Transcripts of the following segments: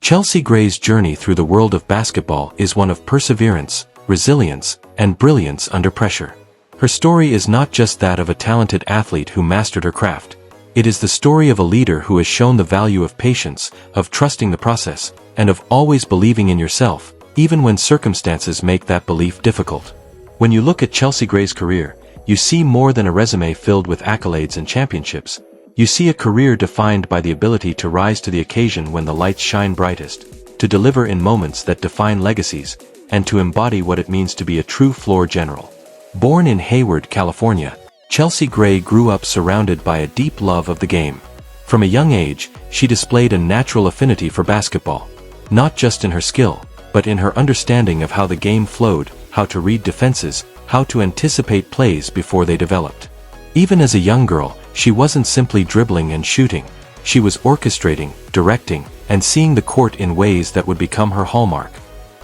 Chelsea Gray's journey through the world of basketball is one of perseverance, resilience, and brilliance under pressure. Her story is not just that of a talented athlete who mastered her craft. It is the story of a leader who has shown the value of patience, of trusting the process, and of always believing in yourself, even when circumstances make that belief difficult. When you look at Chelsea Gray's career, you see more than a resume filled with accolades and championships. You see a career defined by the ability to rise to the occasion when the lights shine brightest, to deliver in moments that define legacies, and to embody what it means to be a true floor general. Born in Hayward, California, Chelsea Gray grew up surrounded by a deep love of the game. From a young age, she displayed a natural affinity for basketball, not just in her skill, but in her understanding of how the game flowed, how to read defenses, how to anticipate plays before they developed. Even as a young girl, she wasn't simply dribbling and shooting. She was orchestrating, directing, and seeing the court in ways that would become her hallmark.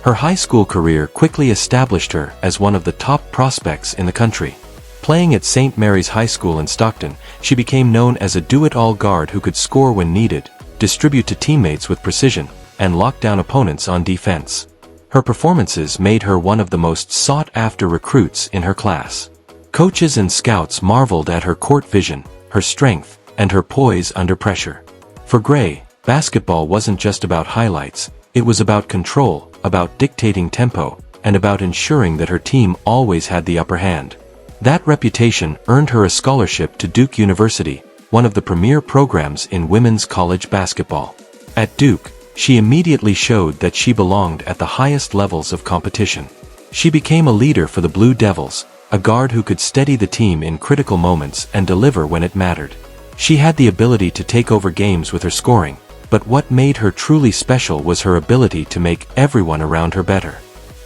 Her high school career quickly established her as one of the top prospects in the country. Playing at St. Mary's High School in Stockton, she became known as a do-it-all guard who could score when needed, distribute to teammates with precision, and lock down opponents on defense. Her performances made her one of the most sought-after recruits in her class. Coaches and scouts marveled at her court vision, her strength, and her poise under pressure. For Gray, basketball wasn't just about highlights, it was about control, about dictating tempo, and about ensuring that her team always had the upper hand. That reputation earned her a scholarship to Duke University, one of the premier programs in women's college basketball. At Duke, she immediately showed that she belonged at the highest levels of competition. She became a leader for the Blue Devils, a guard who could steady the team in critical moments and deliver when it mattered. She had the ability to take over games with her scoring, but what made her truly special was her ability to make everyone around her better.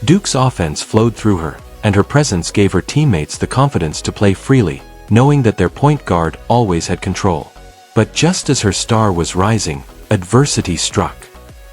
Duke's offense flowed through her, and her presence gave her teammates the confidence to play freely, knowing that their point guard always had control. But just as her star was rising, adversity struck.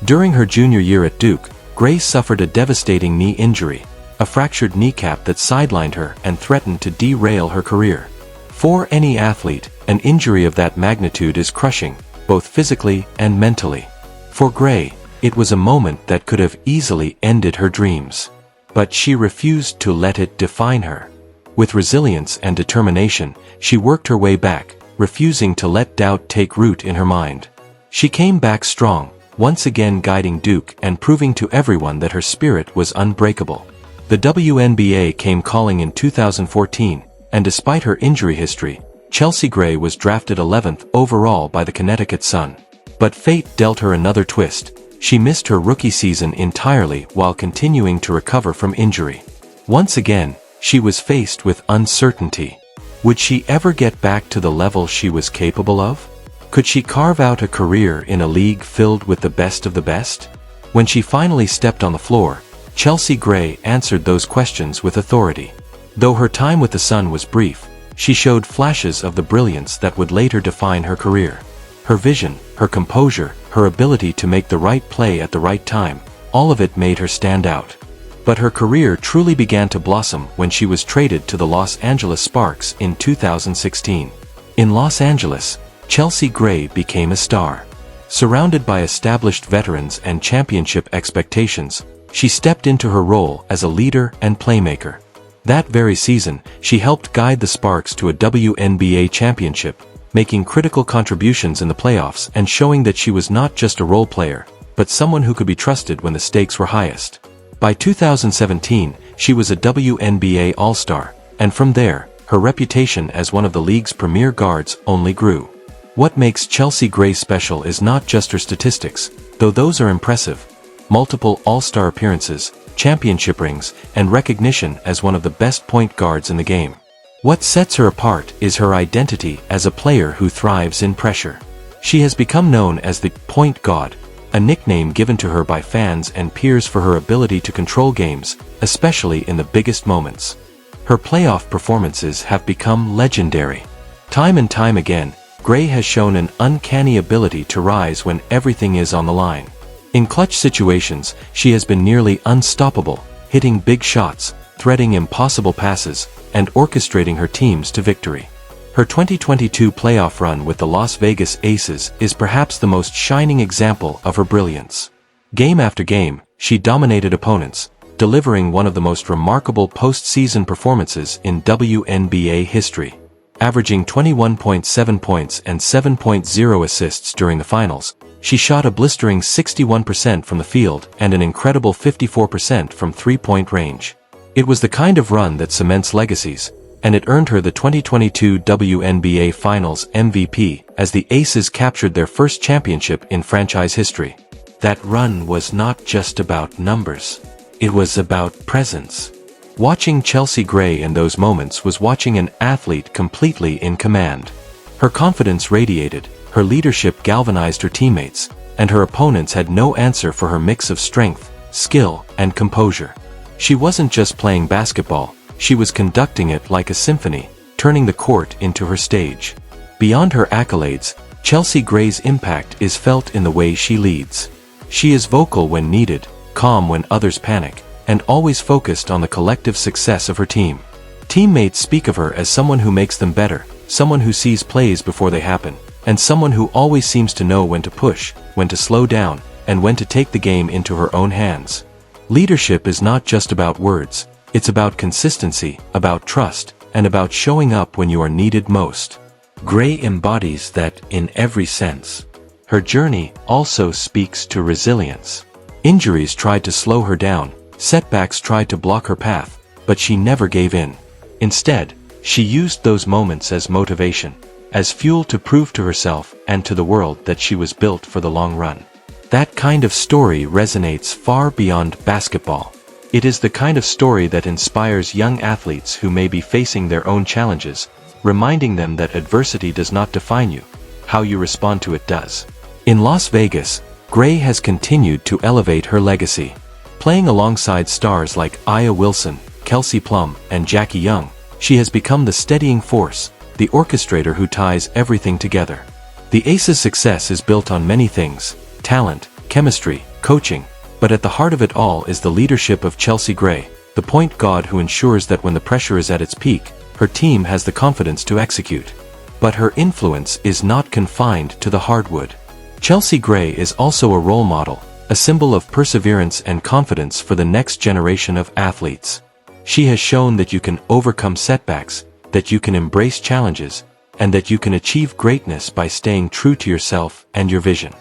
During her junior year at Duke, Gray suffered a devastating knee injury, a fractured kneecap that sidelined her and threatened to derail her career. For any athlete, an injury of that magnitude is crushing, both physically and mentally. For Gray, it was a moment that could have easily ended her dreams. But she refused to let it define her. With resilience and determination, she worked her way back, refusing to let doubt take root in her mind. She came back strong, once again guiding Duke and proving to everyone that her spirit was unbreakable. The WNBA came calling in 2014, and despite her injury history, Chelsea Gray was drafted 11th overall by the Connecticut Sun. But fate dealt her another twist. She missed her rookie season entirely while continuing to recover from injury. Once again, she was faced with uncertainty. Would she ever get back to the level she was capable of? Could she carve out a career in a league filled with the best of the best? When she finally stepped on the floor, Chelsea Gray answered those questions with authority. Though her time with the Sun was brief, she showed flashes of the brilliance that would later define her career. Her vision, her composure, her ability to make the right play at the right time, all of it made her stand out. But her career truly began to blossom when she was traded to the Los Angeles Sparks in 2016. In Los Angeles, Chelsea Gray became a star. Surrounded by established veterans and championship expectations, she stepped into her role as a leader and playmaker. That very season, she helped guide the Sparks to a WNBA championship, making critical contributions in the playoffs and showing that she was not just a role player, but someone who could be trusted when the stakes were highest. By 2017, she was a WNBA All-Star, and from there, her reputation as one of the league's premier guards only grew. What makes Chelsea Gray special is not just her statistics, though those are impressive. Multiple All-Star appearances, championship rings, and recognition as one of the best point guards in the game. What sets her apart is her identity as a player who thrives in pressure. She has become known as the point god, a nickname given to her by fans and peers for her ability to control games, especially in the biggest moments. Her playoff performances have become legendary. Time and time again, Gray has shown an uncanny ability to rise when everything is on the line. In clutch situations, she has been nearly unstoppable, hitting big shots, threading impossible passes, and orchestrating her teams to victory. Her 2022 playoff run with the Las Vegas Aces is perhaps the most shining example of her brilliance. Game after game, she dominated opponents, delivering one of the most remarkable postseason performances in WNBA history. Averaging 21.7 points and 7.0 assists during the finals, she shot a blistering 61% from the field and an incredible 54% from three-point range. It was the kind of run that cements legacies, and it earned her the 2022 WNBA Finals MVP as the Aces captured their first championship in franchise history. That run was not just about numbers. It was about presence. Watching Chelsea Gray in those moments was watching an athlete completely in command. Her confidence radiated, her leadership galvanized her teammates, and her opponents had no answer for her mix of strength, skill, and composure. She wasn't just playing basketball, she was conducting it like a symphony, turning the court into her stage. Beyond her accolades, Chelsea Gray's impact is felt in the way she leads. She is vocal when needed, calm when others panic, and always focused on the collective success of her team. Teammates speak of her as someone who makes them better, someone who sees plays before they happen, and someone who always seems to know when to push, when to slow down, and when to take the game into her own hands. Leadership is not just about words, it's about consistency, about trust, and about showing up when you are needed most. Gray embodies that in every sense. Her journey also speaks to resilience. Injuries tried to slow her down, setbacks tried to block her path, but she never gave in. Instead, she used those moments as motivation, as fuel to prove to herself and to the world that she was built for the long run. That kind of story resonates far beyond basketball. It is the kind of story that inspires young athletes who may be facing their own challenges, reminding them that adversity does not define you, how you respond to it does. In Las Vegas, Gray has continued to elevate her legacy. Playing alongside stars like Aya Wilson, Kelsey Plum, and Jackie Young, she has become the steadying force, the orchestrator who ties everything together. The Aces' success is built on many things: talent, chemistry, coaching, but at the heart of it all is the leadership of Chelsea Gray, the point guard who ensures that when the pressure is at its peak, her team has the confidence to execute. But her influence is not confined to the hardwood. Chelsea Gray is also a role model, a symbol of perseverance and confidence for the next generation of athletes. She has shown that you can overcome setbacks, that you can embrace challenges, and that you can achieve greatness by staying true to yourself and your vision.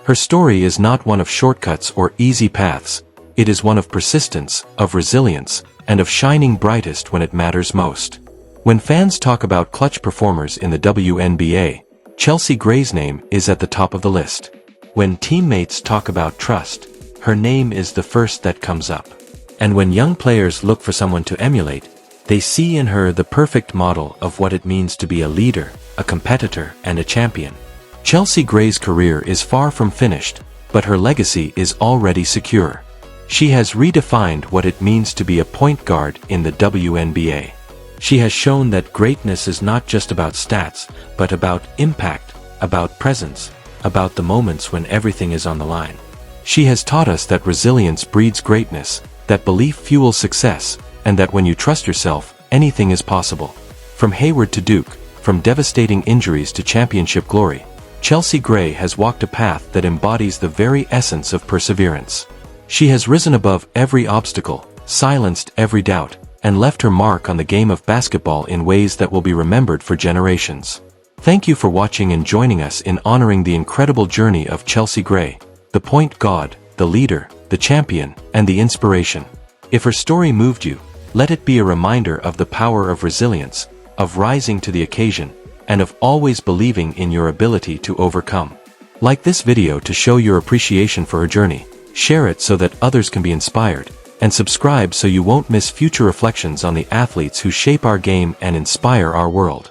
Her story is not one of shortcuts or easy paths. It is one of persistence, of resilience, and of shining brightest when it matters most. When fans talk about clutch performers in the WNBA, Chelsea Gray's name is at the top of the list. When teammates talk about trust, her name is the first that comes up. And when young players look for someone to emulate, they see in her the perfect model of what it means to be a leader, a competitor, and a champion. Chelsea Gray's career is far from finished, but her legacy is already secure. She has redefined what it means to be a point guard in the WNBA. She has shown that greatness is not just about stats, but about impact, about presence, about the moments when everything is on the line. She has taught us that resilience breeds greatness, that belief fuels success, and that when you trust yourself, anything is possible. From Hayward to Duke, from devastating injuries to championship glory, Chelsea Gray has walked a path that embodies the very essence of perseverance. She has risen above every obstacle, silenced every doubt, and left her mark on the game of basketball in ways that will be remembered for generations. Thank you for watching and joining us in honoring the incredible journey of Chelsea Gray, the point guard, the leader, the champion, and the inspiration. If her story moved you, let it be a reminder of the power of resilience, of rising to the occasion, and of always believing in your ability to overcome. Like this video to show your appreciation for her journey, share it so that others can be inspired, and subscribe so you won't miss future reflections on the athletes who shape our game and inspire our world.